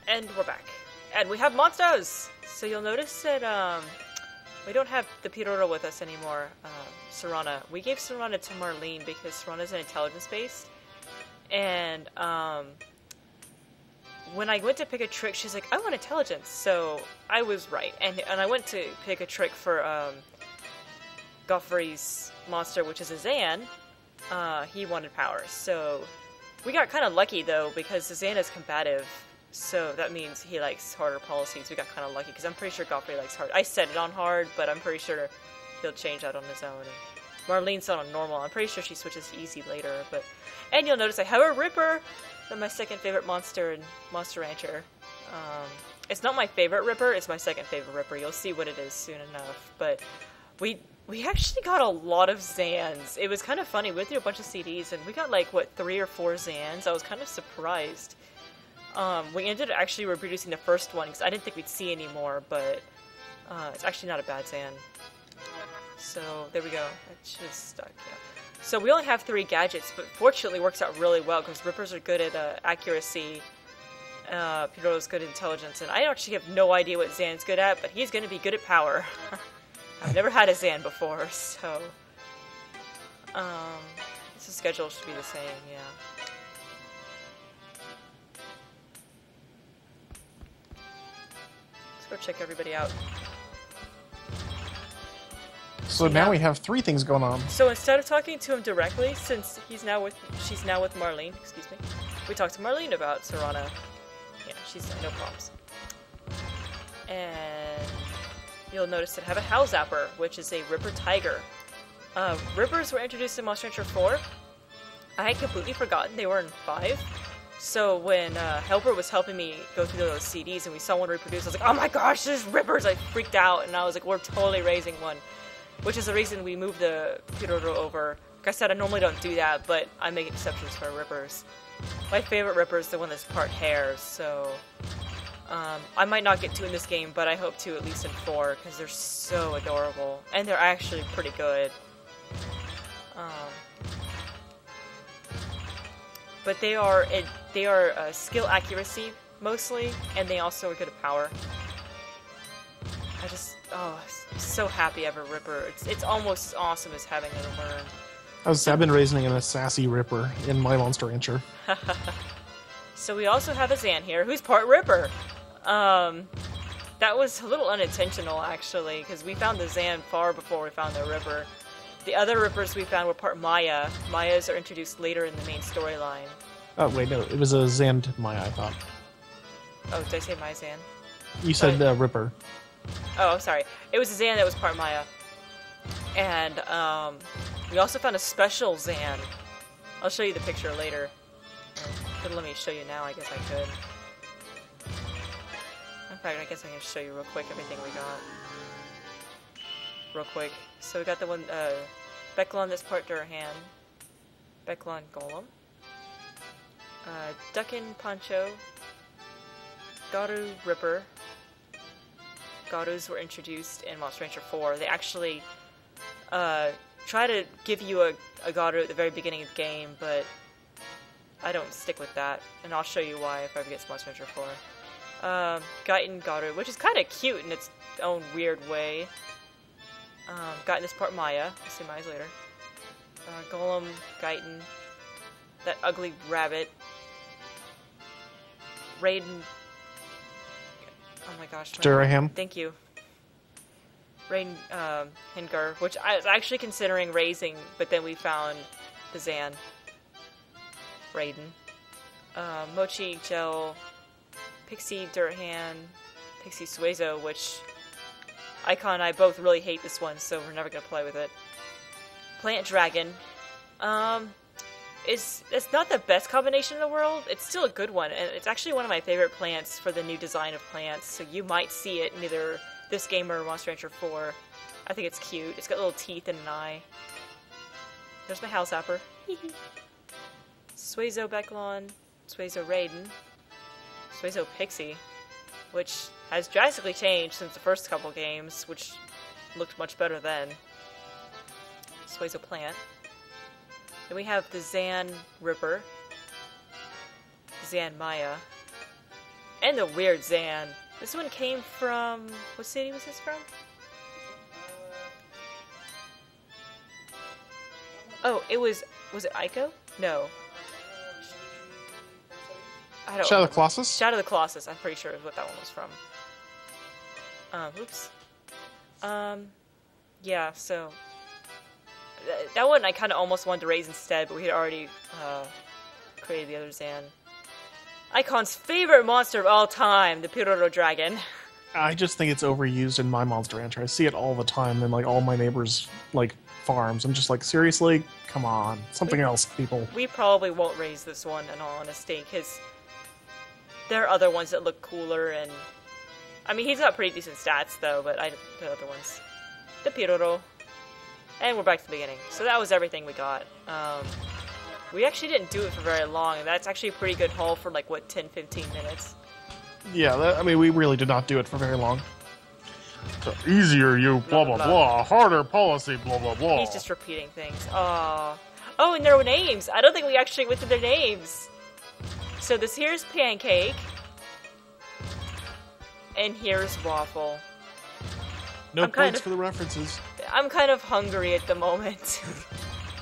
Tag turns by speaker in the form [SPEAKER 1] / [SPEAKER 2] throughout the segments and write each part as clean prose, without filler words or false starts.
[SPEAKER 1] And we're back. And we have monsters! So you'll notice that, we don't have the Piroro with us anymore, Serana. We gave Serana to Marlene because Serana's an intelligence-based. And, when I went to pick a trick, she's like, I want intelligence. So I was right. And I went to pick a trick for, Godfrey's monster, which is a Zan. He wanted power. So we got kind of lucky, though, because the Zan is combative. So that means he likes harder policies. We got kind of lucky, because I'm pretty sure Godfrey likes hard. I set it on hard, but I'm pretty sure he'll change that on his own. And Marlene's on normal. I'm pretty sure she switches to easy later. And you'll notice I have a Ripper. That's my second favorite monster in Monster Rancher. It's not my favorite Ripper. It's my second favorite Ripper. You'll see what it is soon enough. But we actually got a lot of Zans. It was kind of funny. We went through a bunch of CDs, and we got, like, what, 3 or 4 Zans? I was kind of surprised. We ended up actually reproducing the first one, because I didn't think we'd see any more, but it's actually not a bad Zan. So, there we go. It should have stuck, yeah. So we only have 3 gadgets, but fortunately it works out really well, because Rippers are good at accuracy, Piroro's good at intelligence, and I actually have no idea what Zan's good at, but he's going to be good at power. I've never had a Zan before, so... the schedule should be the same, yeah. Let's go check everybody out.
[SPEAKER 2] So now we have 3 things going on.
[SPEAKER 1] So instead of talking to him directly, since she's now with Marlene, excuse me, we talked to Marlene about Serana. Yeah, she's no problems. And you'll notice that I have a Howl Zapper, which is a Ripper Tiger. Rippers were introduced in Monster Rancher 4. I had completely forgotten they were in 5. So when Helper was helping me go through those CDs and we saw one reproduce, I was like, oh my gosh, there's Rippers! I freaked out, and I was like, we're totally raising one. Which is the reason we moved the Piroro over. Like I said, I normally don't do that, but I make exceptions for Rippers. My favorite Ripper is the one that's part hare, so... I might not get 2 in this game, but I hope to at least in 4, because they're so adorable. And they're actually pretty good. But they are skill accuracy, mostly, and they also are good at power. I'm so happy I have a Ripper. It's almost as awesome as having a learn.
[SPEAKER 2] I've been raising a sassy Ripper in my Monster Rancher.
[SPEAKER 1] So we also have a Zan here, who's part Ripper. That was a little unintentional, actually, because we found the Zan far before we found the Ripper. The other Rippers we found were part Maya. Mayas are introduced later in the main storyline.
[SPEAKER 2] Oh, wait, no. It was a Zan to Maya, I thought.
[SPEAKER 1] Oh, did I say Maya Zan?
[SPEAKER 2] You said Ripper.
[SPEAKER 1] Oh, sorry. It was a Zan that was part Maya. And, we also found a special Zan. I'll show you the picture later. But let me show you now, I guess I could. In fact, I guess I can show you real quick everything we got. Real quick. So we got the one, Becklon that's part Durhan. Becklon Golem. Duckin Poncho. Garu Ripper. Garus were introduced in Monster Rancher 4. They actually try to give you a Garu at the very beginning of the game, but I don't stick with that, and I'll show you why if I ever get to Monster Rancher 4. Gaiten Garu, which is kind of cute in its own weird way. Gaiten is part Maya. I'll see Maya's later. Golem, Gaiten, that ugly rabbit. Raiden. Oh my gosh.
[SPEAKER 2] Durham.
[SPEAKER 1] Thank you. Raiden, Hingar, which I was actually considering raising, but then we found the Zan. Raiden. Mochi, Gel, Pixie, Durhan, Pixie Suezo, which Icon and I both really hate this one, so we're never gonna play with it. Plant Dragon. It's not the best combination in the world. It's still a good one, and it's actually one of my favorite plants for the new design of plants, so you might see it in either this game or Monster Rancher 4. I think it's cute. It's got little teeth and an eye. There's my Howl Zapper. Suezo Becklon, Suezo Raiden, Suezo Pixie, which has drastically changed since the first couple games, which looked much better then. Suezo Plant. Then we have the Zan Ripper, Zan Maya, And the weird Zan. This one came from... What city was this from? Oh, it was... Was it Ico? No. I don't
[SPEAKER 2] Shadow
[SPEAKER 1] remember.
[SPEAKER 2] of the Colossus?
[SPEAKER 1] Shadow of the Colossus, I'm pretty sure is what that one was from. Oops. Yeah, so... That one I kind of almost wanted to raise instead, but we had already created the other Zan. Icon's favorite monster of all time, the Piroro Dragon.
[SPEAKER 2] I just think it's overused in my Monster Rancher. I see it all the time in like all my neighbors' like farms. I'm just like, seriously? Come on. Something else, people.
[SPEAKER 1] We probably won't raise this one, in all honesty, because there are other ones that look cooler, and... I mean, he's got pretty decent stats, though, but the other ones. The Piroro. And we're back to the beginning. So that was everything we got. We actually didn't do it for very long, and that's actually a pretty good haul for, like, what, 10, 15 minutes?
[SPEAKER 2] Yeah, I mean, we really did not do it for very long. So easier, you blah, blah, blah. Harder policy, blah, blah, blah.
[SPEAKER 1] He's just repeating things. Aww. Oh, and their names! I don't think we actually went through their names! So this here's Pancake. And here's Waffle.
[SPEAKER 2] No points for the references.
[SPEAKER 1] I'm kind of hungry at the moment.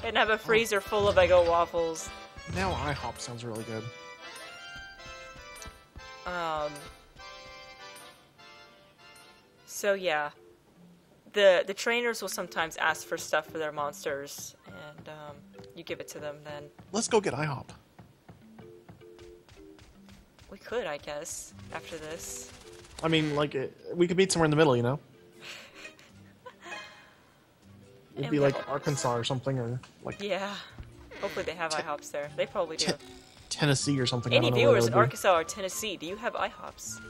[SPEAKER 1] And have a freezer full of Eggo waffles.
[SPEAKER 2] Now IHOP sounds really good.
[SPEAKER 1] So yeah. The trainers will sometimes ask for stuff for their monsters, and you give it to them then.
[SPEAKER 2] Let's go get IHOP.
[SPEAKER 1] We could, I guess, after this.
[SPEAKER 2] I mean, like, we could meet somewhere in the middle, you know? It'd be like Arkansas or something, or like...
[SPEAKER 1] Yeah. Hopefully they have IHOPs there. They probably do.
[SPEAKER 2] Tennessee or something.
[SPEAKER 1] Any viewers in Arkansas or Tennessee, do you have IHOPs?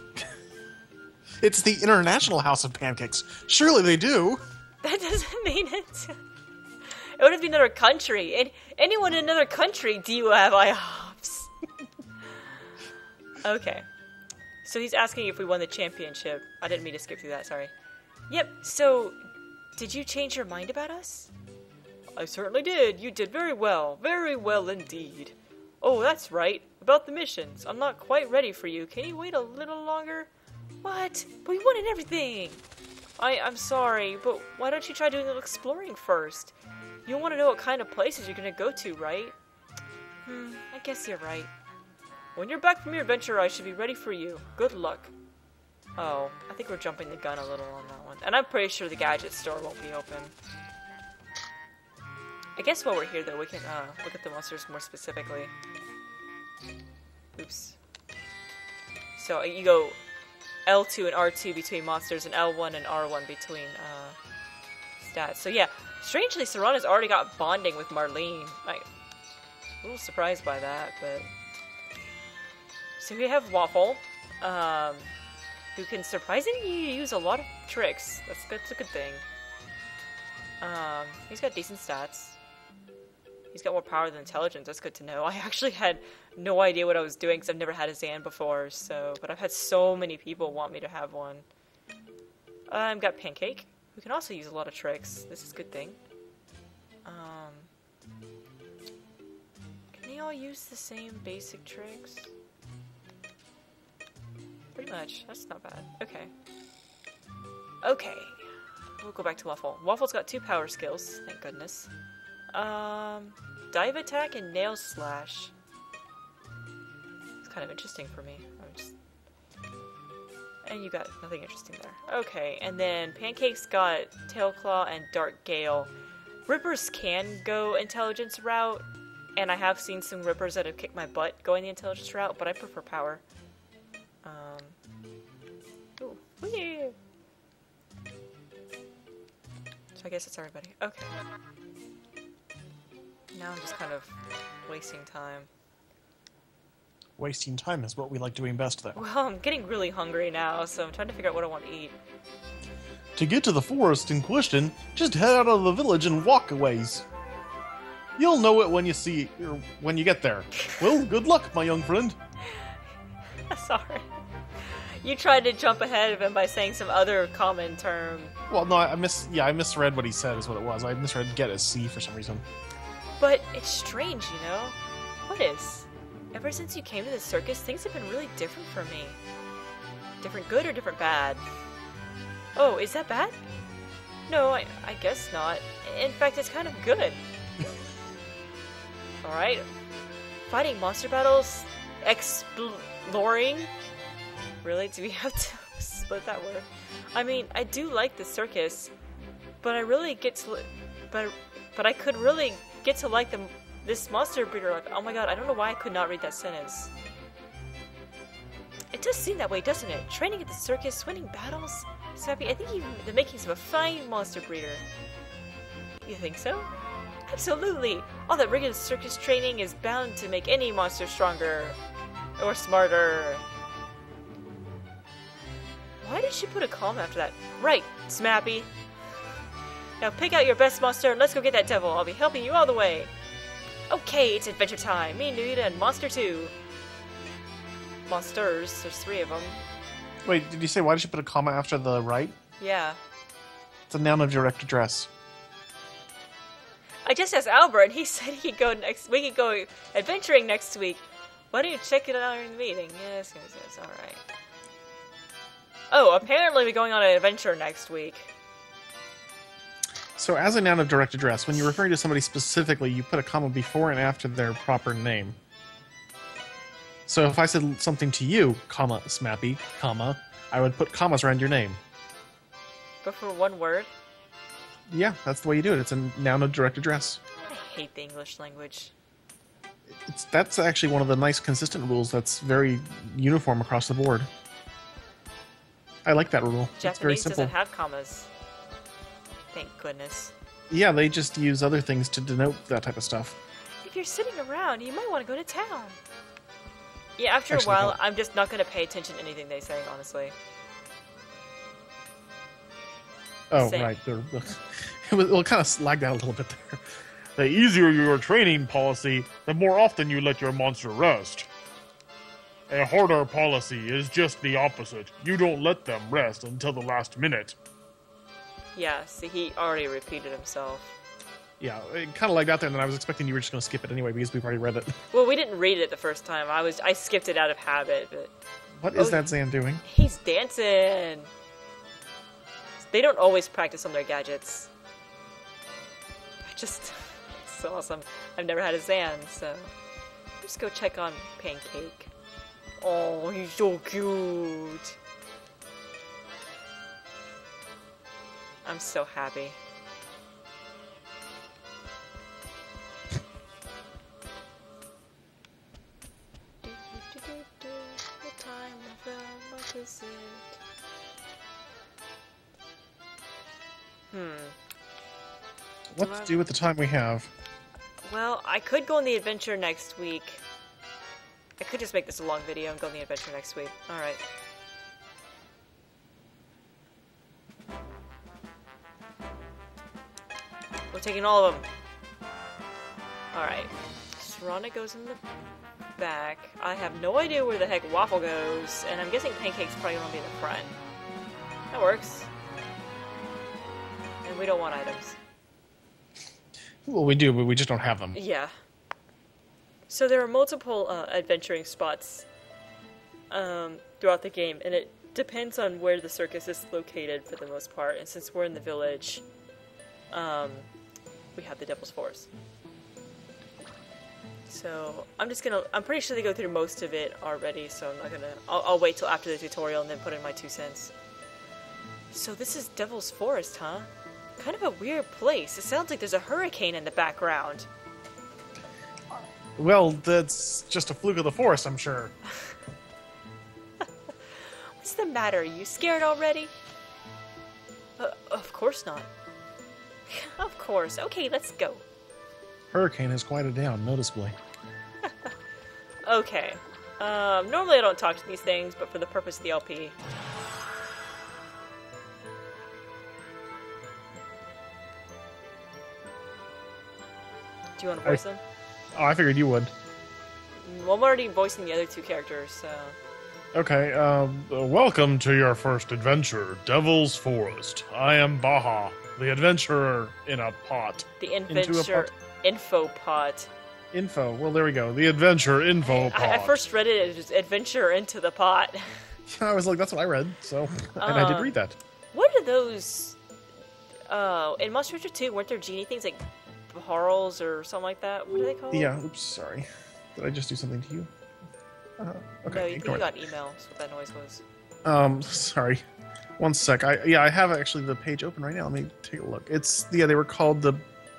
[SPEAKER 2] It's the International House of Pancakes. Surely they do.
[SPEAKER 1] That doesn't mean it. It would have been another country. Anyone in another country, do you have IHOPs? Okay. So he's asking if we won the championship. I didn't mean to skip through that, sorry. Yep, so... Did you change your mind about us? I certainly did. You did very well. Very well indeed. Oh, that's right. About the missions. I'm not quite ready for you. Can you wait a little longer? What? But we wanted everything! I'm sorry, but why don't you try doing a little exploring first? You want to know what kind of places you're going to go to, right? I guess you're right. When you're back from your adventure, I should be ready for you. Good luck. Oh, I think we're jumping the gun a little on that one. And I'm pretty sure the gadget store won't be open. I guess while we're here, though, we can look at the monsters more specifically. Oops. So you go L2 and R2 between monsters, and L1 and R1 between stats. So yeah, strangely, Serana's already got bonding with Marlene. I'm a little surprised by that, but... So we have Waffle, who can surprisingly use a lot of tricks. That's a good thing. He's got decent stats. He's got more power than intelligence. That's good to know. I actually had no idea what I was doing because I've never had a Zan before. But I've had so many people want me to have one. I've got Pancake, who can also use a lot of tricks. This is a good thing. Can they all use the same basic tricks? Pretty much. That's not bad. Okay. Okay. We'll go back to Waffle. Waffle's got 2 power skills. Thank goodness. Dive attack and nail slash. It's kind of interesting for me. And you got nothing interesting there. Okay, and then Pancake's got Tail Claw and Dark Gale. Rippers can go intelligence route, and I have seen some Rippers that have kicked my butt going the intelligence route, but I prefer power. Ooh, yeah. So I guess it's everybody. Okay. Now I'm just kind of wasting time.
[SPEAKER 2] Wasting time is what we like doing best, though.
[SPEAKER 1] Well, I'm getting really hungry now, so I'm trying to figure out what I want to eat.
[SPEAKER 2] To get to the forest in question, just head out of the village and walk a ways. You'll know it when you get there. Well, good luck, my young friend.
[SPEAKER 1] Sorry. You tried to jump ahead of him by saying some other common term.
[SPEAKER 2] Well, no, I misread what he said is what it was. I misread get as C for some reason.
[SPEAKER 1] But it's strange, you know? What is? Ever since you came to the circus, things have been really different for me. Different good or different bad? Oh, is that bad? No, I guess not. In fact, it's kind of good. Alright. Fighting monster battles? Exploring? Really? Do we have to split that word? I mean, I do like the circus, but I really get to... But I could really get to like this monster breeder. Like, oh my god, I don't know why I could not read that sentence. It does seem that way, doesn't it? Training at the circus, winning battles? Snappy, I think even the makings of a fine monster breeder. You think so? Absolutely! All that rigorous circus training is bound to make any monster stronger. Or smarter. Why did she put a comma after that? Right, Snappy. Now pick out your best monster and let's go get that devil. I'll be helping you all the way. Okay, it's adventure time. Me, Nuita, and Monster 2. Monsters, there's 3 of them.
[SPEAKER 2] Wait, did you say why did you put a comma after the right?
[SPEAKER 1] Yeah.
[SPEAKER 2] It's a noun of direct address.
[SPEAKER 1] I just asked Albert, and he said we could go adventuring next week. Why don't you check it out in the meeting? Yes, alright. Oh, apparently we're going on an adventure next week.
[SPEAKER 2] So as a noun of direct address, when you're referring to somebody specifically, you put a comma before and after their proper name. So if I said something to you, comma, Smappy, comma, I would put commas around your name.
[SPEAKER 1] But for one word?
[SPEAKER 2] Yeah, that's the way you do it. It's a noun of direct address.
[SPEAKER 1] I hate the English language.
[SPEAKER 2] That's actually one of the nice consistent rules that's very uniform across the board. I like that rule. It's very
[SPEAKER 1] Japanese
[SPEAKER 2] simple.
[SPEAKER 1] doesn't have commas. Thank goodness.
[SPEAKER 2] Yeah, they just use other things to denote that type of stuff.
[SPEAKER 1] If you're sitting around, you might want to go to town. Yeah, after
[SPEAKER 2] Actually,
[SPEAKER 1] a while,
[SPEAKER 2] no.
[SPEAKER 1] I'm just not going to pay attention to anything they say, honestly.
[SPEAKER 2] Oh,
[SPEAKER 1] Same.
[SPEAKER 2] right. It kind of lagged out a little bit there. The easier your training policy, the more often you let your monster rest. A harder policy is just the opposite. You don't let them rest until the last minute.
[SPEAKER 1] Yeah, see, he already repeated himself.
[SPEAKER 2] Yeah, it kind of lagged out there, and then I was expecting you were just going to skip it anyway because we've already read it.
[SPEAKER 1] Well, we didn't read it the first time. I skipped it out of habit, but...
[SPEAKER 2] What is that Zan doing?
[SPEAKER 1] He's dancing! They don't always practice on their gadgets. It's so awesome. I've never had a Zan, so... Let's go check on Pancake. Oh, he's so cute! I'm so happy. What time of the month is it?
[SPEAKER 2] What to do with the time we have?
[SPEAKER 1] Well, I could go on the adventure next week. I could just make this a long video and go on the adventure next week. Alright. We're taking all of them. Alright. Serana goes in the back. I have no idea where the heck Waffle goes, and I'm guessing Pancake's probably going to be in the front. That works. And we don't want items.
[SPEAKER 2] Well, we do, but we just don't have them.
[SPEAKER 1] Yeah. So there are multiple adventuring spots throughout the game, and it depends on where the circus is located for the most part. And since we're in the village, we have the Devil's Forest. So I'm pretty sure they go through most of it already, so I'm not gonna... I'll wait till after the tutorial and then put in my 2 cents. So this is Devil's Forest, huh? Kind of a weird place. It sounds like there's a hurricane in the background.
[SPEAKER 2] Well, that's just a fluke of the forest, I'm sure.
[SPEAKER 1] What's the matter? Are you scared already? Of course not. Of course. Okay, let's go.
[SPEAKER 2] Hurricane has quieted down, noticeably.
[SPEAKER 1] Okay. Normally I don't talk to these things, but for the purpose of the LP... Do you want to voice them?
[SPEAKER 2] Oh, I figured you would.
[SPEAKER 1] Well, I'm already voicing the other 2 characters, so...
[SPEAKER 2] Okay, welcome to your first adventure, Devil's Forest. I am Baha, the adventurer in a pot.
[SPEAKER 1] The adventure info pot.
[SPEAKER 2] Info, well there we go, the adventure info pot.
[SPEAKER 1] I first read it as just adventure into the pot.
[SPEAKER 2] I was like, that's what I read, so... and I did read that.
[SPEAKER 1] What are those... in Monster Hunter 2, weren't there genie things like Baharls or something like that? What are they called?
[SPEAKER 2] Yeah, oops, sorry. Did I just do something to you? Okay,
[SPEAKER 1] No, you
[SPEAKER 2] ignore
[SPEAKER 1] got email. That's what that noise was.
[SPEAKER 2] it. Sorry. One sec. I have actually the page open right now. Let me take a look. They were called the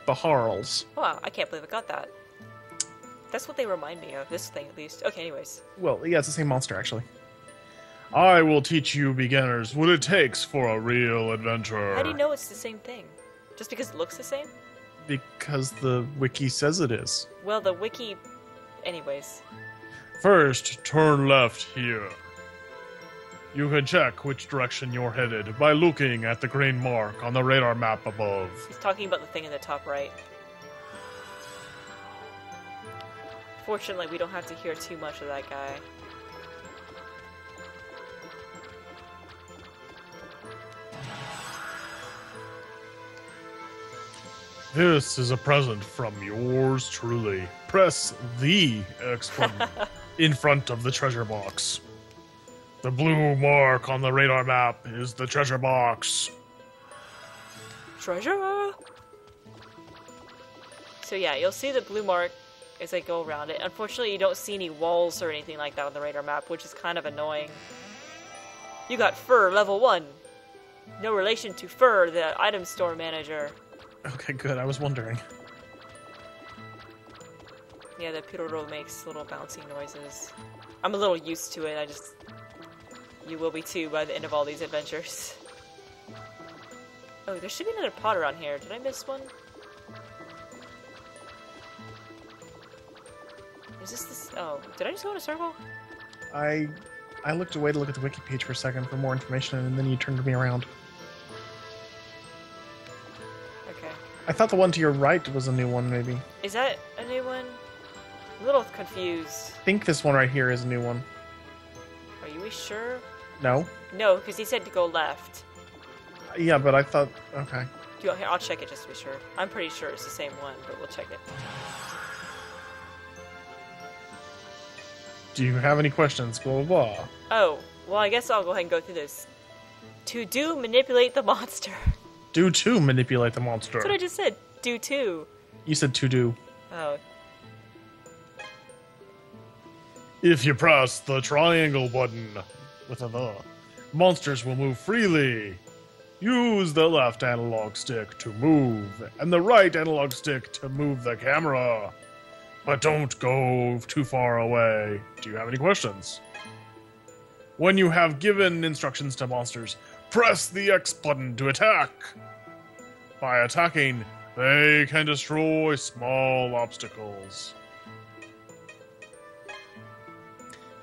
[SPEAKER 2] Baharls.
[SPEAKER 1] Wow, I can't believe I got that. That's what they remind me of, this thing at least. Okay, anyways.
[SPEAKER 2] Well, yeah, it's the same monster, actually. I will teach you beginners what it takes for a real adventure.
[SPEAKER 1] How do you know it's the same thing? Just because it looks the same?
[SPEAKER 2] Because the wiki says it is.
[SPEAKER 1] Well, the wiki... Anyways.
[SPEAKER 2] First, turn left here. You can check which direction you're headed by looking at the green mark on the radar map above.
[SPEAKER 1] He's talking about the thing in the top right. Fortunately, we don't have to hear too much of that guy.
[SPEAKER 2] This is a present from yours truly. Press the X button in front of the treasure box. The blue mark on the radar map is the treasure box.
[SPEAKER 1] Treasure! So yeah, you'll see the blue mark as I go around it. Unfortunately, you don't see any walls or anything like that on the radar map, which is kind of annoying. You got Fur, level 1. No relation to Fur, the item store manager.
[SPEAKER 2] Okay, good. I was wondering.
[SPEAKER 1] Yeah, the Piroro makes little bouncy noises. I'm a little used to it, You will be too by the end of all these adventures. Oh, there should be another pot around here. Did I miss one? Is this... Oh, did I just go in a circle?
[SPEAKER 2] I looked away to look at the wiki page for a second for more information, and then you turned me around.
[SPEAKER 1] Okay.
[SPEAKER 2] I thought the one to your right was a new one, maybe.
[SPEAKER 1] Is that a new one? I'm a little confused.
[SPEAKER 2] I think this one right here is a new one.
[SPEAKER 1] Are you sure?
[SPEAKER 2] No?
[SPEAKER 1] No, because he said to go left.
[SPEAKER 2] Yeah, but I thought... Okay.
[SPEAKER 1] Do you want, here, I'll check it just to be sure. I'm pretty sure it's the same one, but we'll check it.
[SPEAKER 2] Do you have any questions? Blah, blah, blah.
[SPEAKER 1] Oh, well, I guess I'll go ahead and go through this. To manipulate the monster.
[SPEAKER 2] Do to manipulate the monster.
[SPEAKER 1] That's what I just said. Do to.
[SPEAKER 2] You said to do.
[SPEAKER 1] Oh.
[SPEAKER 2] If you press the triangle button with a the, monsters will move freely. Use the left analog stick to move, and the right analog stick to move the camera. But don't go too far away. Do you have any questions? When you have given instructions to monsters, press the X button to attack. By attacking, they can destroy small obstacles.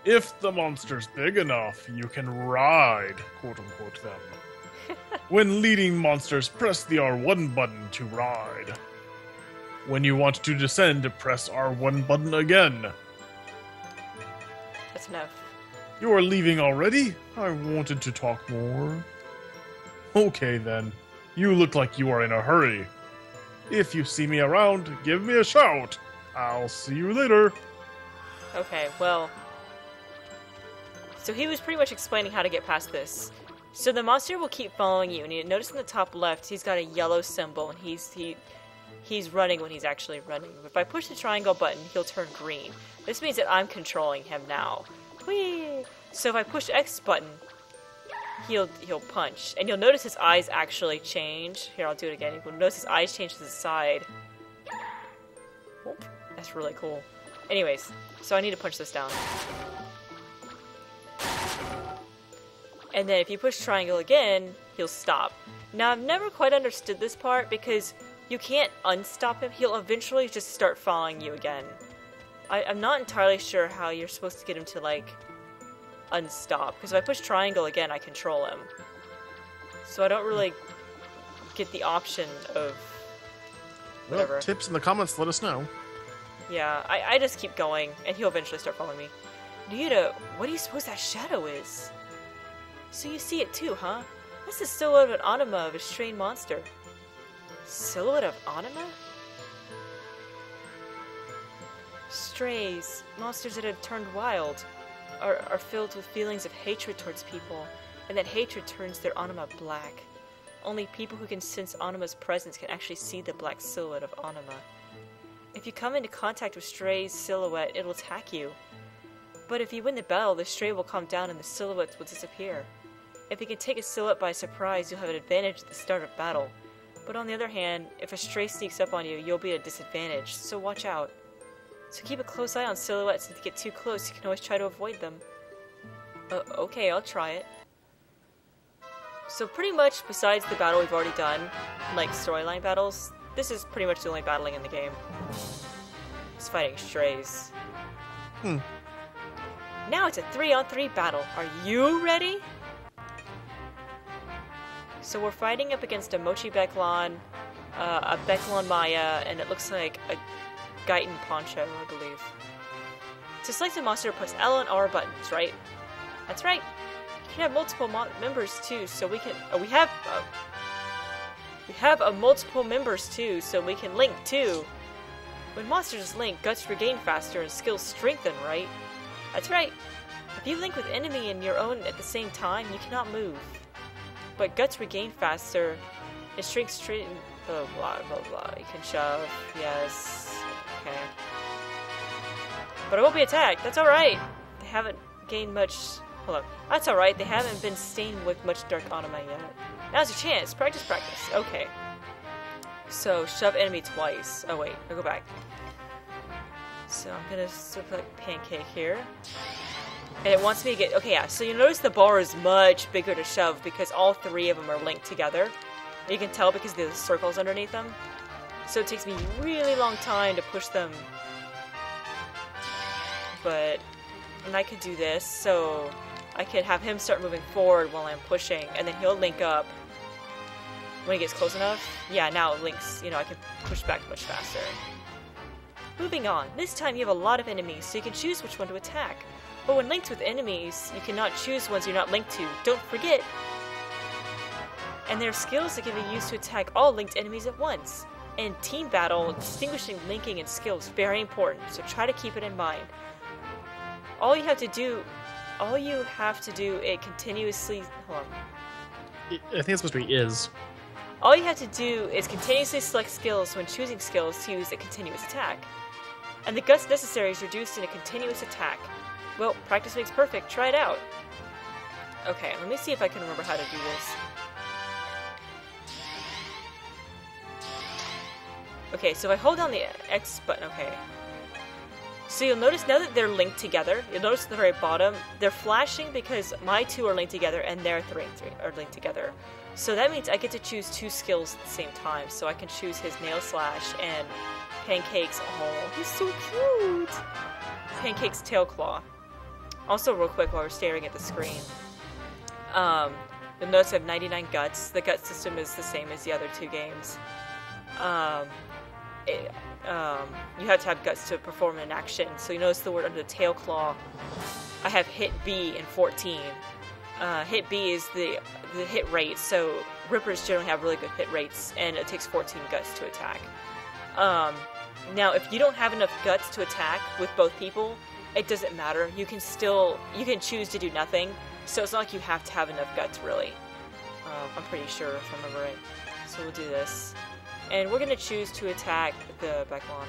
[SPEAKER 2] If the monster's big enough, you can ride, quote-unquote, them. When leading monsters, press the R1 button to ride. When you want to descend, press R1 button again.
[SPEAKER 1] That's enough.
[SPEAKER 2] You are leaving already? I wanted to talk more. Okay then. You look like you are in a hurry. If you see me around, give me a shout. I'll see you later.
[SPEAKER 1] Okay, well... So he was pretty much explaining how to get past this. So the monster will keep following you, and you notice in the top left, he's got a yellow symbol, and he's running when he's actually running. If I push the triangle button, he'll turn green. This means that I'm controlling him now. Whee! So if I push X button, he'll punch. And you'll notice his eyes actually change. Here, I'll do it again. You'll notice his eyes change to the side. Oh, that's really cool. Anyways, so I need to punch this down. And then if you push triangle again, he'll stop. Now, I've never quite understood this part because you can't unstop him. He'll eventually just start following you again. I'm not entirely sure how you're supposed to get him to, like, unstop. Because if I push triangle again, I control him. So I don't really get the option of whatever.
[SPEAKER 2] Well, tips in the comments, let us know.
[SPEAKER 1] Yeah, I just keep going, and he'll eventually start following me. Ryuta, what do you suppose that shadow is? So you see it too, huh? That's the silhouette of an anima of a strange monster. Silhouette of anima? Strays, monsters that have turned wild. are filled with feelings of hatred towards people, and that hatred turns their anima black. Only people who can sense Anima's presence can actually see the black silhouette of Anima. If you come into contact with Stray's silhouette, it'll attack you. But if you win the battle, the Stray will calm down and the silhouette will disappear. If you can take a silhouette by surprise, you'll have an advantage at the start of battle. But on the other hand, if a Stray sneaks up on you, you'll be at a disadvantage, so watch out. So keep a close eye on silhouettes, and if you get too close, you can always try to avoid them. Okay, I'll try it. So pretty much, besides the battle we've already done, like storyline battles, this is pretty much the only battling in the game. It's fighting Strays. Now it's a 3-on-3 battle. Are you ready? So we're fighting up against a Mochi Becklon, a Becklon Maya, and it looks like a Gaitan Poncho, I believe. To select a monster, press L and R buttons, right? That's right. You can have multiple members too, so we can. We have multiple members too, so we can link too. When monsters link, guts regain faster and skills strengthen, right? That's right. If you link with enemy and your own at the same time, you cannot move. But guts regain faster, and strength straighten. Blah blah blah blah. You can shove. Yes. Okay. But I won't be attacked. That's all right. They haven't gained much. Hold on. That's alright, they haven't been stained with much dark anima yet. Now's your chance. Practice, practice. Okay. So, shove enemy twice. Oh wait, I'll go back. So I'm gonna select Pancake here. And it wants me to get... Okay, yeah, so you notice the bar is much bigger to shove because all three of them are linked together. And you can tell because there's circles underneath them. So it takes me a really long time to push them. But... And I could do this, so... I could have him start moving forward while I'm pushing, and then he'll link up when he gets close enough. Yeah, now it links, I can push back much faster. Moving on. This time you have a lot of enemies, so you can choose which one to attack. But when linked with enemies, you cannot choose ones you're not linked to. Don't forget! And there are skills that can be used to attack all linked enemies at once. In team battle, distinguishing linking and skills is very important, so try to keep it in mind. All you have to do is continuously... Hold on.
[SPEAKER 3] I think it's supposed to be is.
[SPEAKER 1] All you have to do is continuously select skills when choosing skills to use a continuous attack. And the guts necessary is reduced in a continuous attack. Well, practice makes perfect. Try it out. Okay, let me see if I can remember how to do this. Okay, so if I hold down the X button, okay. So you'll notice now that they're linked together, you'll notice at the very bottom, they're flashing because my two are linked together and their three are linked together. So that means I get to choose two skills at the same time. So I can choose his Nail Slash and Pancake's, oh, he's so cute! Pancake's Tail Claw. Also, real quick while we're staring at the screen, you'll notice I have 99 guts. The gut system is the same as the other two games. You have to have guts to perform an action. So you notice the word under the Tail Claw. I have hit B in 14. Hit B is the hit rate, so Rippers generally have really good hit rates, and it takes 14 guts to attack. Now, if you don't have enough guts to attack with both people, it doesn't matter. You can choose to do nothing, so it's not like you have to have enough guts, really. I'm pretty sure, if I remember right. So we'll do this. And we're going to choose to attack the Becklon.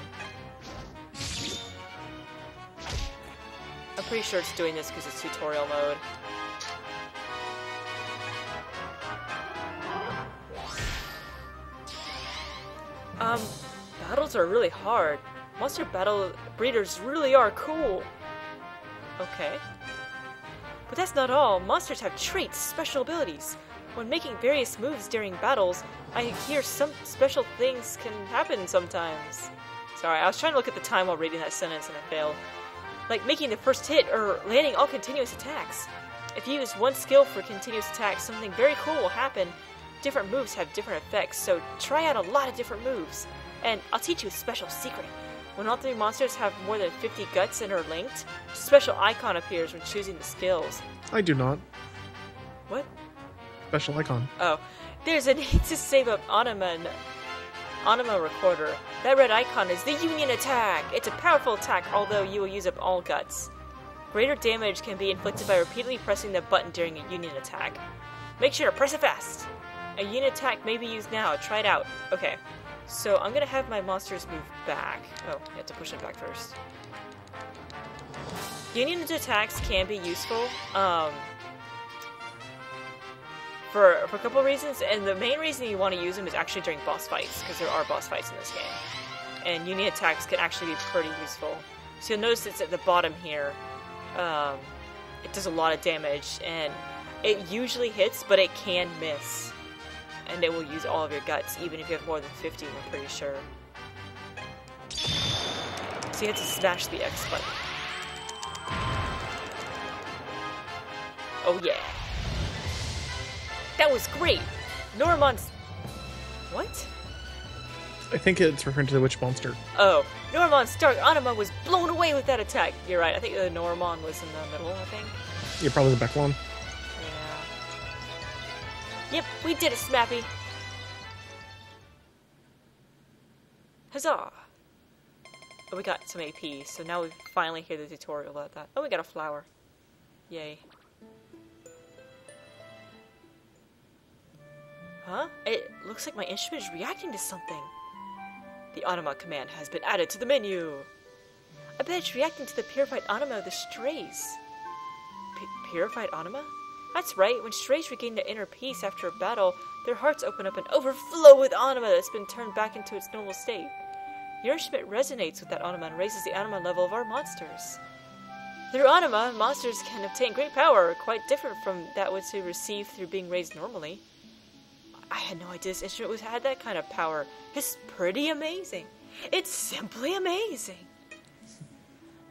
[SPEAKER 1] I'm pretty sure it's doing this because it's tutorial mode. Battles are really hard. Monster battle breeders really are cool. Okay. But that's not all. Monsters have traits, special abilities. When making various moves during battles, I hear some special things can happen sometimes. Sorry, I was trying to look at the time while reading that sentence and I failed. Like making the first hit or landing all continuous attacks. If you use one skill for continuous attacks, something very cool will happen. Different moves have different effects, so try out a lot of different moves. And I'll teach you a special secret. When all three monsters have more than 50 guts and are linked, a special icon appears when choosing the skills.
[SPEAKER 3] I do not.
[SPEAKER 1] What?
[SPEAKER 3] Special icon.
[SPEAKER 1] Oh. There's a need to save up Anima Recorder. That red icon is the Union Attack. It's a powerful attack, although you will use up all guts. Greater damage can be inflicted by repeatedly pressing the button during a union attack. Make sure to press it fast! A union attack may be used now. Try it out. Okay. So I'm gonna have my monsters move back. Oh, you have to push it back first. Union attacks can be useful. For a couple of reasons, and the main reason you want to use them is actually during boss fights, because there are boss fights in this game. And union attacks can actually be pretty useful. So you'll notice it's at the bottom here. It does a lot of damage, and it usually hits, but it can miss. And it will use all of your guts, even if you have more than 50, I'm pretty sure. So you have to smash the X button. Oh yeah. That was great! Normon's... What?
[SPEAKER 3] I think it's referring to the witch monster.
[SPEAKER 1] Oh. Normon's dark anima was blown away with that attack. You're right, I think the Normon was in the middle, I think.
[SPEAKER 3] Yeah, probably the back one.
[SPEAKER 1] Yeah. Yep, we did it, Smappy! Huzzah! Oh, we got some AP, so now we finally hear the tutorial about that. Oh, we got a flower. Yay. Huh? It looks like my instrument is reacting to something. The anima command has been added to the menu. I bet it's reacting to the purified anima of the strays. Purified anima? That's right, when strays regain their inner peace after a battle, their hearts open up and overflow with anima that's been turned back into its normal state. Your instrument resonates with that anima and raises the anima level of our monsters. Through anima, monsters can obtain great power, quite different from that which they receive through being raised normally. I had no idea this instrument had that kind of power. It's pretty amazing. It's simply amazing.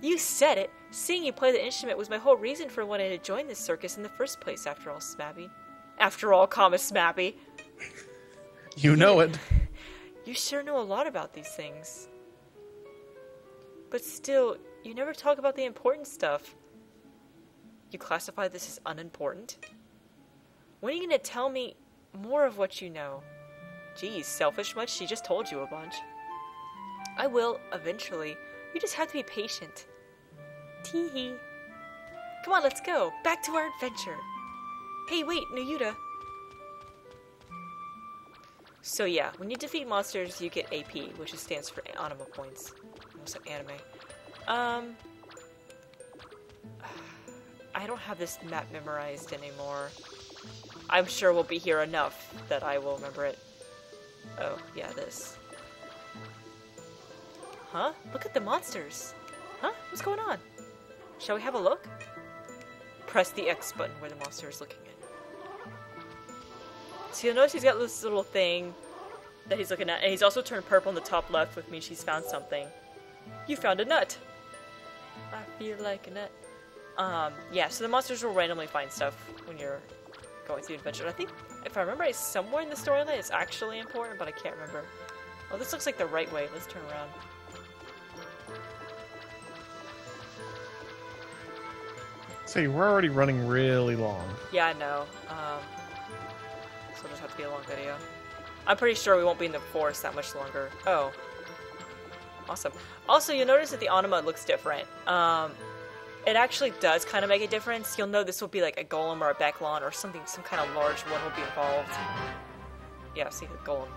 [SPEAKER 1] You said it. Seeing you play the instrument was my whole reason for wanting to join this circus in the first place, after all, Smappy. After all, Smappy.
[SPEAKER 3] You know it.
[SPEAKER 1] You sure know a lot about these things. But still, you never talk about the important stuff. You classify this as unimportant? When are you going to tell me more of what you know? Geez, selfish much? She just told you a bunch. I will, eventually. You just have to be patient. Tee-hee. Come on, let's go. Back to our adventure. Hey, wait, Nayuta. So yeah, when you defeat monsters, you get AP, which stands for Anima Points. Almost like anime. I don't have this map memorized anymore. I'm sure we'll be here enough that I will remember it. Oh, yeah, this. Huh? Look at the monsters. Huh? What's going on? Shall we have a look? Press the X button where the monster is looking in. So you'll notice he's got this little thing that he's looking at, and he's also turned purple in the top left, which means she's found something. You found a nut. I feel like a nut. Yeah, so the monsters will randomly find stuff when you're going through adventure. I think, if I remember, it's somewhere in the storyline it's actually important, but I can't remember. Oh, this looks like the right way. Let's turn around.
[SPEAKER 3] So we're already running really long.
[SPEAKER 1] Yeah, I know. So it'll just have to be a long video. I'm pretty sure we won't be in the forest that much longer. Oh. Awesome. Also, you'll notice that the anima looks different. It actually does kind of make a difference. You'll know this will be like a golem or a Becklon or something, some kind of large one will be involved. Yeah, see the golem.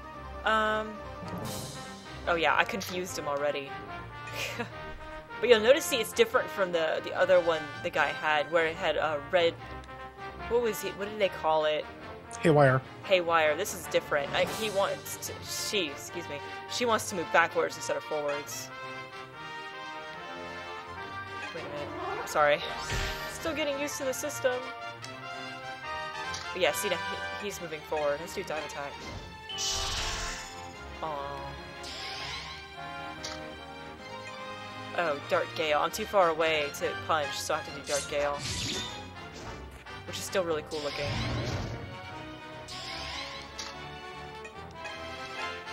[SPEAKER 1] Oh yeah, I confused him already. But you'll notice, see, it's different from the other one the guy had, where it had a red... What was it? What did they call it?
[SPEAKER 3] Haywire.
[SPEAKER 1] Haywire. This is different. He wants to... She wants to move backwards instead of forwards. Wait a minute. I'm sorry. Still getting used to the system. But yeah, see, now he's moving forward. Let's do dive attack. Aww. Oh, Dark Gale. I'm too far away to punch, so I have to do Dark Gale. Which is still really cool looking.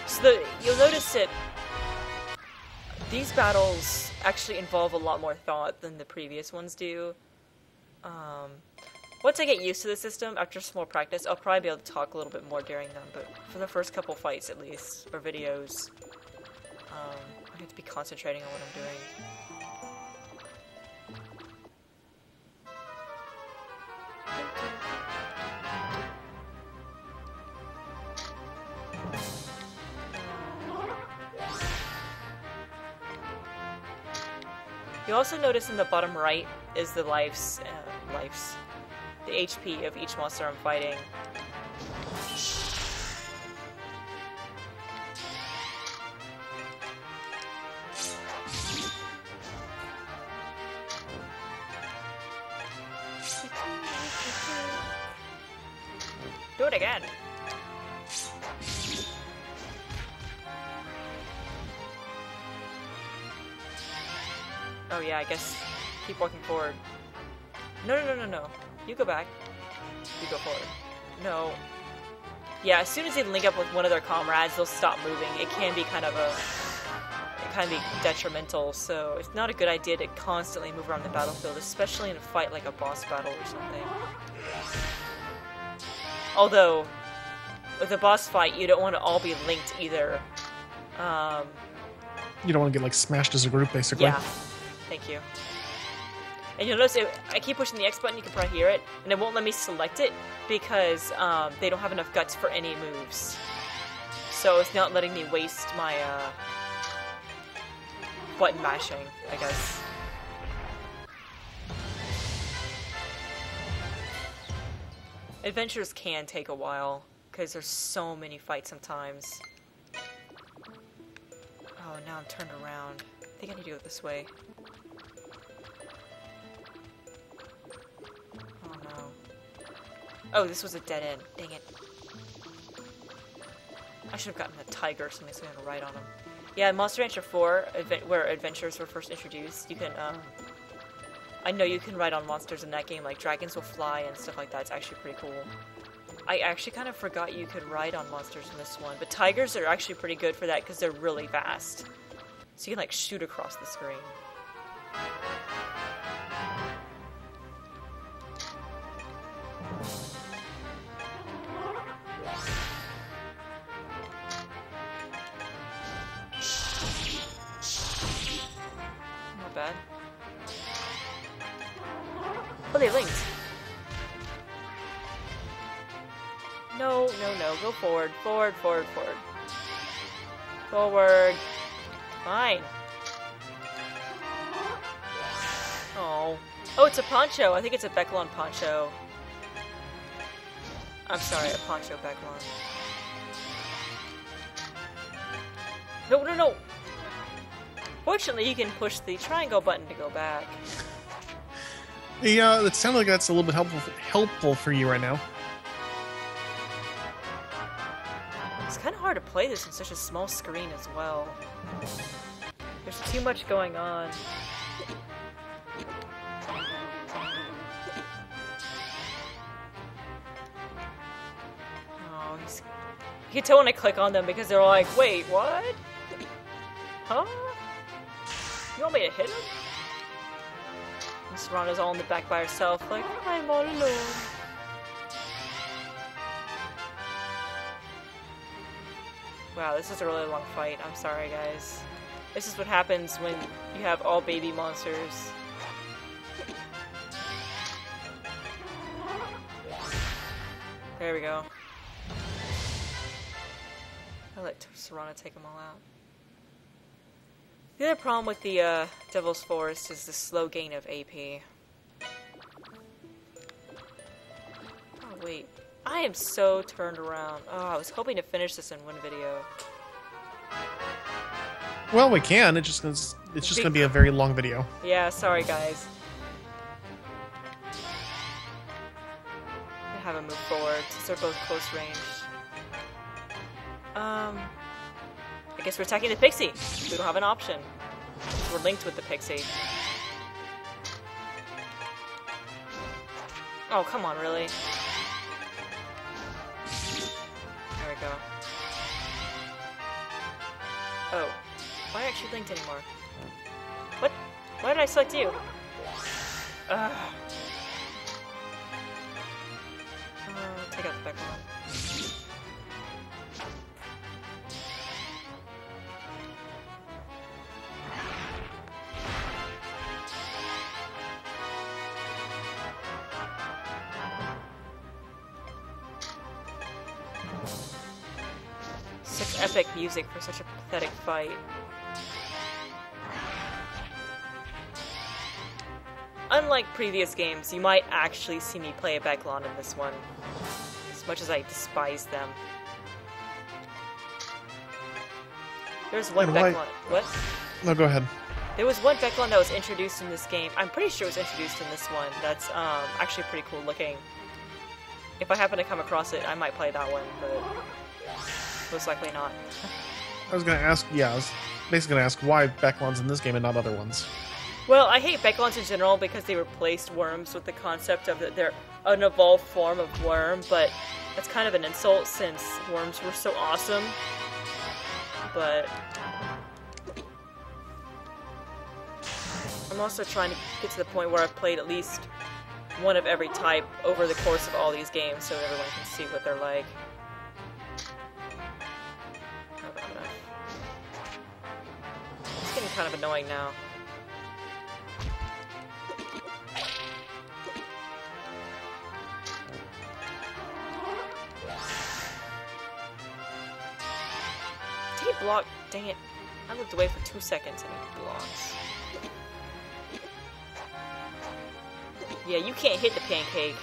[SPEAKER 1] So you'll notice that these battles actually involve a lot more thought than the previous ones do. Once I get used to the system, after some more practice, I'll probably be able to talk a little bit more during them, but for the first couple fights at least, or videos, I have to be concentrating on what I'm doing. You also notice in the bottom right is the the HP of each monster I'm fighting. Do it again. Oh yeah, I guess keep walking forward. No. You go back. You go forward. No. Yeah, as soon as they link up with one of their comrades, they'll stop moving. It can be kind of detrimental, so it's not a good idea to constantly move around the battlefield, especially in a fight like a boss battle or something. Although, with a boss fight, you don't want to all be linked either.
[SPEAKER 3] You don't want to get like smashed as a group, basically.
[SPEAKER 1] Yeah. Thank you. And you'll notice I keep pushing the X button, you can probably hear it, and it won't let me select it because they don't have enough guts for any moves. So it's not letting me waste my button mashing, I guess. Adventures can take a while because there's so many fights sometimes. Oh, now I'm turned around. I think I need to go this way. Oh no. Oh, this was a dead end. Dang it. I should have gotten a tiger or something so I can ride on him. Yeah, in Monster Rancher 4, where adventures were first introduced, you can, I know you can ride on monsters in that game, like dragons will fly and stuff like that. It's actually pretty cool. I actually kind of forgot you could ride on monsters in this one, but tigers are actually pretty good for that because they're really fast. So you can, like, shoot across the screen. Not bad. Oh, they linked. No. Go forward. Forward. Forward. Fine. Oh. Oh, it's a poncho. I think it's a Becklon poncho. I'm sorry, a poncho Becklon. No. Fortunately, you can push the triangle button to go back.
[SPEAKER 3] Yeah, it sounds like that's a little bit helpful for you right now.
[SPEAKER 1] It's kind of hard to play this on such a small screen as well. There's too much going on. Oh, you can tell when I click on them because they're like, wait, what? Huh? You want me to hit him? And Serana's all in the back by herself, like, I'm all alone. Wow, this is a really long fight. I'm sorry, guys. This is what happens when you have all baby monsters. There we go. I'll let Serana take them all out. The other problem with the Devil's Forest is the slow gain of AP. Oh, wait. I am so turned around. Oh, I was hoping to finish this in one video.
[SPEAKER 3] Well, we can. It's just gonna be a very long video.
[SPEAKER 1] Yeah, sorry guys. I have him move forward since they're both close range. I guess we're attacking the pixie. We don't have an option. We're linked with the pixie. Oh, come on, really? There we go. Oh. Why aren't you linked anymore? What? Why did I select you? Ugh. Take out the back one. Such epic music for such a pathetic fight. unlike previous games, you might actually see me play a Beklon in this one. As much as I despise them. There's one Beklon. What?
[SPEAKER 3] No, go ahead.
[SPEAKER 1] There was one Beklon that was introduced in this game. I'm pretty sure it was introduced in this one. That's actually pretty cool looking. If I happen to come across it, I might play that one, but most likely not.
[SPEAKER 3] I was basically gonna ask why Beklon's in this game and not other ones.
[SPEAKER 1] Well, I hate Beklons in general because they replaced worms with the concept of that they're an evolved form of worm, but that's kind of an insult since worms were so awesome. But I'm also trying to get to the point where I've played at least one of every type over the course of all these games so everyone can see what they're like. It's getting kind of annoying now. Did he block? Dang it. I looked away for 2 seconds and he blocks. Yeah, you can't hit the pancake.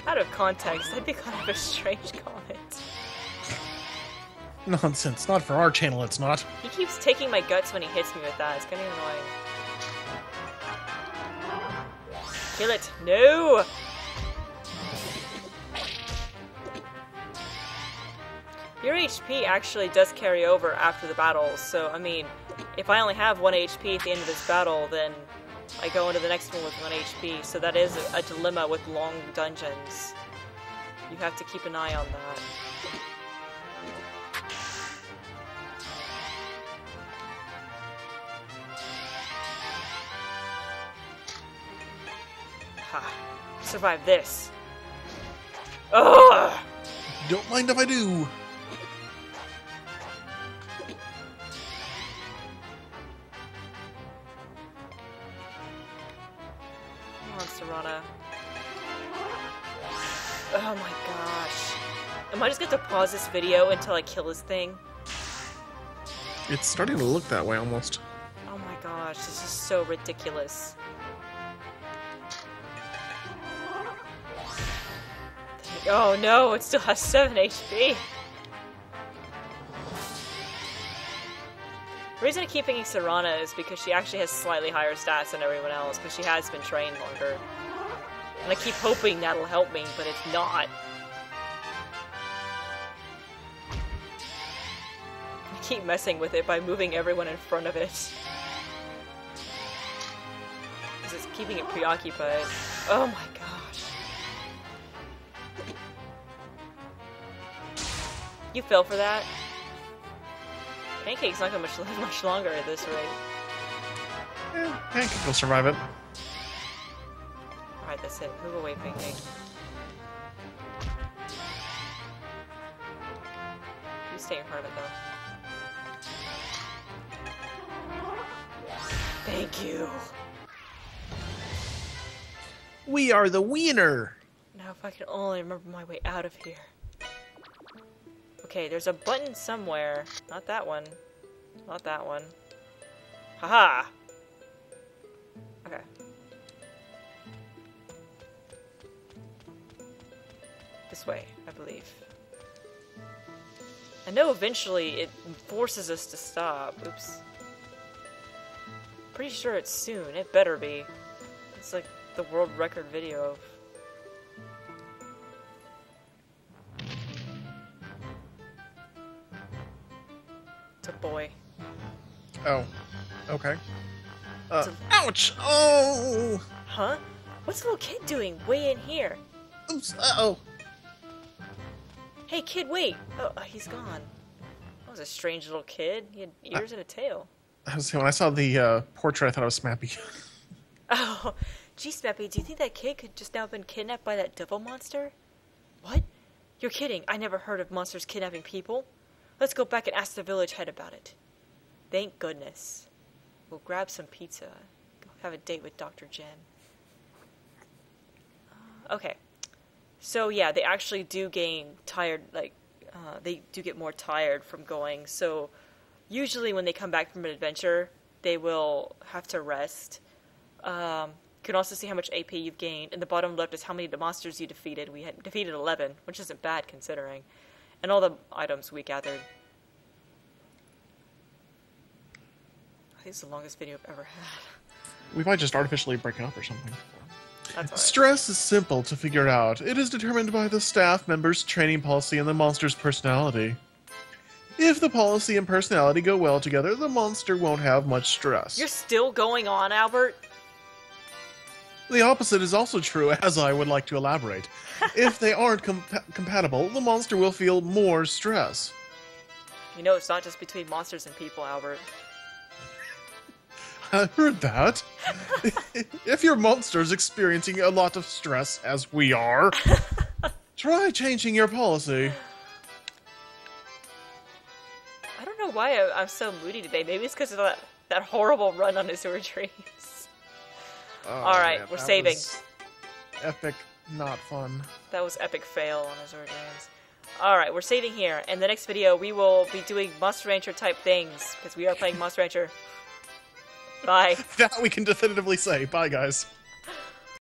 [SPEAKER 1] Out of context, that'd be kind of a strange comment.
[SPEAKER 3] Nonsense. Not for our channel, it's not.
[SPEAKER 1] He keeps taking my guts when he hits me with that. It's kind of annoying. Kill it. No! Your HP actually does carry over after the battles, so, I mean, if I only have 1 HP at the end of this battle, then I go into the next one with 1 HP, so that is a dilemma with long dungeons. You have to keep an eye on that. Ha! Survive this. Ugh!
[SPEAKER 3] Don't mind if I do.
[SPEAKER 1] Serana. Oh my gosh. Am I just going to pause this video until I kill this thing?
[SPEAKER 3] It's starting to look that way almost.
[SPEAKER 1] Oh my gosh, this is so ridiculous. Oh no, it still has 7 HP. The reason I keep picking Serana is because she actually has slightly higher stats than everyone else, because she has been trained longer. And I keep hoping that'll help me, but it's not. I keep messing with it by moving everyone in front of it. Because it's keeping it preoccupied. Oh my gosh. You fell for that? Pancake's not gonna live much longer at this rate.
[SPEAKER 3] Pancake will survive it.
[SPEAKER 1] Alright, that's it. Move away, Pancake. You stay in front of it, though. Thank you!
[SPEAKER 3] We are the winner!
[SPEAKER 1] Now if I could only remember my way out of here. Okay, there's a button somewhere. Not that one. Not that one. Haha! Okay. This way, I believe. I know eventually it forces us to stop. Oops. Pretty sure it's soon. It better be. It's like the world record video of... It's a boy.
[SPEAKER 3] Oh. Okay. Ouch! Oh!
[SPEAKER 1] Huh? What's the little kid doing way in here?
[SPEAKER 3] Oops! Uh-oh!
[SPEAKER 1] Hey kid, wait! Oh, he's gone. That was a strange little kid. He had ears and a tail.
[SPEAKER 3] When I saw the portrait, I thought it was Smappy.
[SPEAKER 1] Oh, gee, Smappy, do you think that kid could just now have been kidnapped by that devil monster? What? You're kidding. I never heard of monsters kidnapping people. Let's go back and ask the village head about it. Thank goodness. We'll grab some pizza. Go have a date with Dr. Jen. Okay. So, yeah, they actually do gain tired, they do get more tired from going. So, usually when they come back from an adventure, they will have to rest. You can also see how much AP you've gained. In the bottom left is how many of the monsters you defeated. We had defeated 11, which isn't bad considering. And all the items we gathered. I think it's the longest video I've ever had.
[SPEAKER 3] We might just artificially break it up or something.
[SPEAKER 1] That's alright.
[SPEAKER 3] Stress is simple to figure out. It is determined by the staff member's training policy and the monster's personality. If the policy and personality go well together, the monster won't have much stress.
[SPEAKER 1] You're still going on, Albert?
[SPEAKER 3] The opposite is also true, as I would like to elaborate. If they aren't compatible, the monster will feel more stress.
[SPEAKER 1] You know it's not just between monsters and people, Albert.
[SPEAKER 3] I heard that. If your monster's experiencing a lot of stress, as we are, try changing your policy.
[SPEAKER 1] I don't know why I'm so moody today. Maybe it's because of that horrible run on Azure Dreams.
[SPEAKER 3] Oh,
[SPEAKER 1] Alright,
[SPEAKER 3] man,
[SPEAKER 1] we're
[SPEAKER 3] that
[SPEAKER 1] saving.
[SPEAKER 3] was epic, not fun.
[SPEAKER 1] That was epic fail on Azure Dreams. Alright, we're saving here. In the next video, we will be doing Monster Rancher type things, because we are playing Monster Rancher. Bye.
[SPEAKER 3] That we can definitively say. Bye, guys.